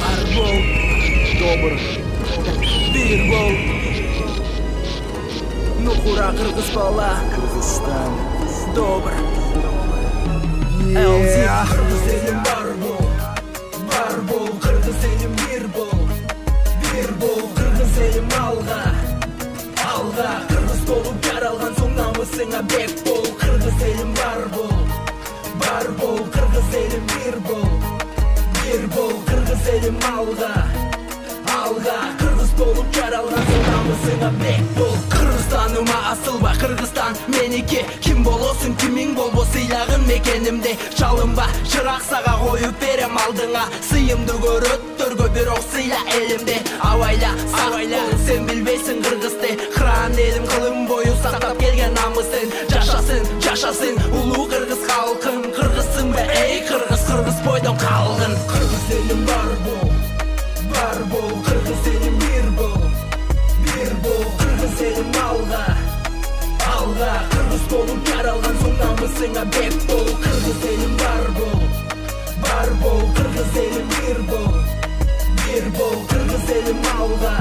Арбол, добр, бир бол. Нухура кыргыз бала, Кыргызстан, добр. Кыргыз элим бар бол, кыргыз элим бир бол, кыргыз элим алга, кыргыз болуп жаралган соң намысыңа бек бол. Кыргыз элим бар бол, кыргыз элим бир бол, кыргыз элим алга, кыргыз болуп жаралган соң намысыңа бек бол. Кыргызстаныма асылба, Кыргызстан меники, ким болосуң кимиң болбо сыйлагын мекенимде. Чалынба, чырак сага коюп берем алдыңа, сыйымды көрөттөргө бирок сыйла элимде. Абайла, сен билбейсиң кыргызды, кыран элим кылым бою сактап келген намысын. Жашасын улуу кыргыз халкың, кыргызсыңбы эй кыргыз бойдон калгын. Кыргыз элим бар бол, кыргыз элим бир бол, кыргыз элим алга, кыргыз болуп жаралган соң намысыңа бек бол. Кыргыз элим бар бол, кыргыз элим бир бол, кыргыз элим алга,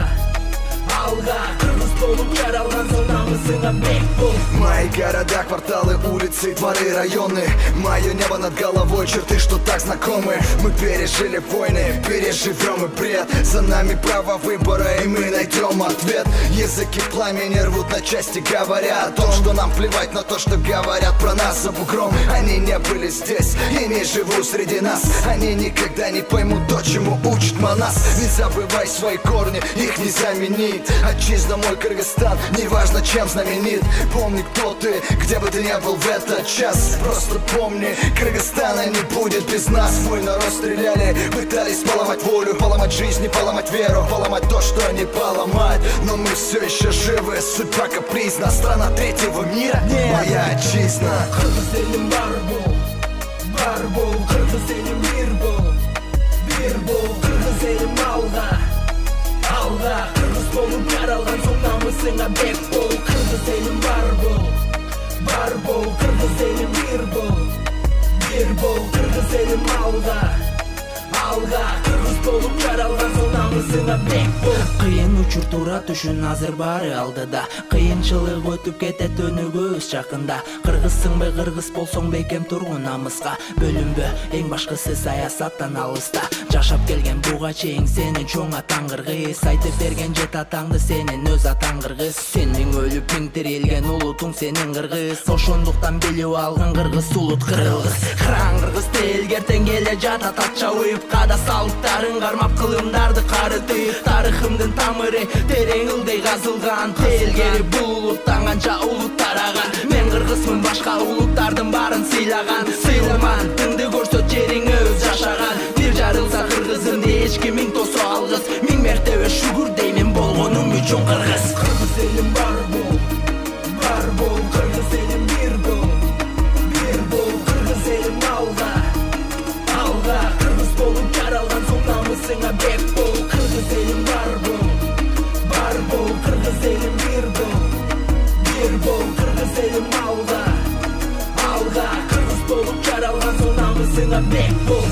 кыргыз болуп жаралган соң намысыңа бек бол. Мои города, кварталы, улицы, дворы, районы, мое небо над головой, черты, что так знакомы. Мы пережили войны, переживем и бред. За нами право выбора, и мы найдем ответ. Языки пламени рвут на части, говоря о том, что нам плевать на то, что говорят про нас за бугром. Они не были здесь и не живут среди нас. Они никогда не поймут то, чему учит Манас. Не забывай свои корни, их не заменить. Отчизна мой Кыргызстан, неважно чем знаменит. Помни, кто ты, где бы ты ни был в этот час. Просто помни, Кыргызстана не будет без нас. Мой народ стреляли, пытались поломать волю, поломать жизнь, поломать веру, поломать то, что не поломать. Но мы все еще живы, судьба капризна. Страна третьего мира, моя отчизна. Кыргыз элим бар бол, кыргыз элим бир бол, кыргыз элим алга, кыргыз болуп жаралган соң намысыңа бек бол. Кыргыз элим бар бол, кыргыз элим бир бол, кыргыз элим алга, кыргыз болуп жаралган соң намысыңа бек бол. Кыйын учур туура түшүн азыр баары алдыда, кыйынчылык өтүп кетет өнүгүүбүз жакында. Кыргызсыңбы кыргыз болсоң бекем тургун намыска, бөлүнбө эң башкысы саясаттан алыста. Жашап келген буга чейин сенин чоң атаң кыргыз, айтып берген жет атаңды сенин өз атаң кыргыз. Сенин өлүп миң тирилген улутуң сенин кыргыз, ошондуктан билип алгын кыргыз улут кыргыз. Кыран кыргыз телгертен келе жатат ат чабып, када салттарын кармап кылымдарды карытып. Тарыхымдын тамыры терең ылдый казылган, телгери бул улуттан канча улут тараган. Мен кыргызмын, башка улуттардын баарын сыйлаган. Сыйламан, тыңды көрсөт жериңе өз жашаган. Бир жарылса кыргызымды эч кимиң тосо алгыс, миң мертебе шүгүр деймин болгонум үчүн кыргыз. Кыргыз элим бар бол, кыргыз элим бир бол, кыргыз элим алга, кыргыз болуп жаралган соң намысыңа бек бол. Кыргыз элим бар бол, кыргыз элим бир бол, кыргыз элим алга, кыргыз болуп жаралган соң намысыңа бек бол.